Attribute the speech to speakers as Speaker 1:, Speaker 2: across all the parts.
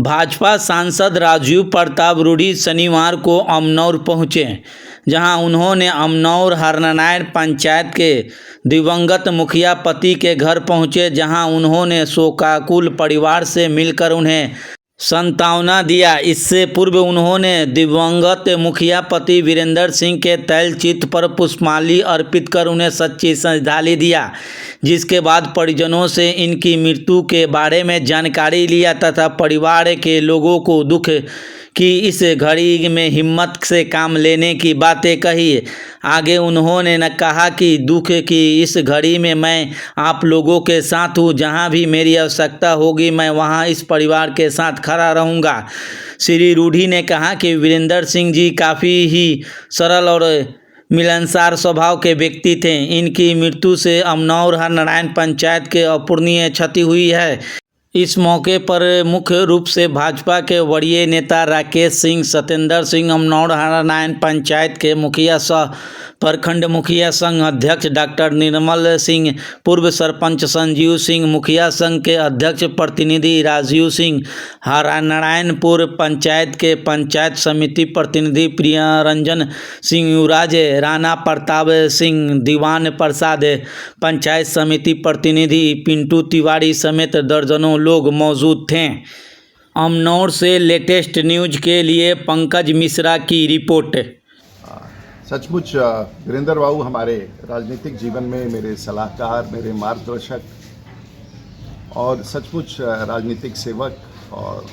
Speaker 1: भाजपा सांसद राजीव प्रताप रूडी शनिवार को अमनौर पहुंचे, जहां उन्होंने अमनौर हरनारायण पंचायत के दिवंगत मुखिया पति के घर पहुंचे, जहां उन्होंने शोकाकुल परिवार से मिलकर उन्हें सांत्वना दिया। इससे पूर्व उन्होंने दिवंगत मुखिया पति वीरेंद्र सिंह के तैल चित्र पर पुष्पांजलि अर्पित कर उन्हें सच्ची श्रद्धांजलि दिया, जिसके बाद परिजनों से इनकी मृत्यु के बारे में जानकारी लिया तथा परिवार के लोगों को दुख की इस घड़ी में हिम्मत से काम लेने की बातें कही। आगे उन्होंने न कहा कि दुख की इस घड़ी में मैं आप लोगों के साथ हूँ, जहाँ भी मेरी आवश्यकता होगी मैं वहाँ इस परिवार के साथ खड़ा रहूँगा। श्री रूडी ने कहा कि वीरेंद्र सिंह जी काफ़ी ही सरल और मिलनसार स्वभाव के व्यक्ति थे। इनकी मृत्यु से अमनौर हरनारायण पंचायत के अपूरणीय क्षति हुई है। इस मौके पर मुख्य रूप से भाजपा के वरीय नेता राकेश सिंह, सत्येंद्र सिंह, अमनौर हरनारायण पंचायत के मुखिया सह प्रखंड मुखिया संघ अध्यक्ष डॉक्टर निर्मल सिंह, पूर्व सरपंच संजीव सिंह, मुखिया संघ के अध्यक्ष प्रतिनिधि राजीव सिंह, हरनारायणपुर पंचायत के पंचायत समिति प्रतिनिधि प्रियरंजन सिंह, युवराज राणा प्रताप सिंह, दीवान प्रसाद, पंचायत समिति प्रतिनिधि पिंटू तिवारी समेत दर्जनों लोग मौजूद थे। अमनौर से लेटेस्ट न्यूज के लिए पंकज मिश्रा की रिपोर्ट।
Speaker 2: सचमुच वीरेंद्र बाबू हमारे राजनीतिक जीवन में मेरे सलाहकार, मेरे मार्गदर्शक और सचमुच राजनीतिक सेवक और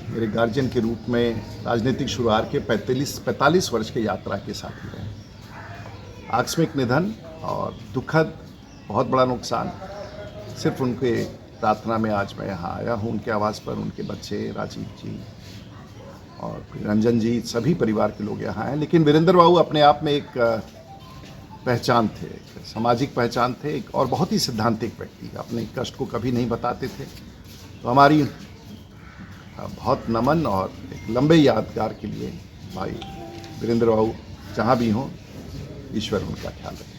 Speaker 2: मेरे गार्जियन के रूप में राजनीतिक शुरुआत के 45 वर्ष की यात्रा के साथी रहे। आकस्मिक निधन और दुखद बहुत बड़ा नुकसान। सिर्फ उनके प्रार्थना में आज मैं यहाँ आया हूँ। उनके आवास पर उनके बच्चे राजीव जी और रंजन जी, सभी परिवार के लोग यहाँ हैं। लेकिन वीरेंद्र बाबू अपने आप में एक पहचान थे, एक सामाजिक पहचान थे, एक और बहुत ही सिद्धांतिक व्यक्ति। अपने कष्ट को कभी नहीं बताते थे। तो हमारी बहुत नमन और एक लंबे यादगार के लिए भाई वीरेंद्र बाबू जहाँ भी हों, ईश्वर उनका ख्याल रखें।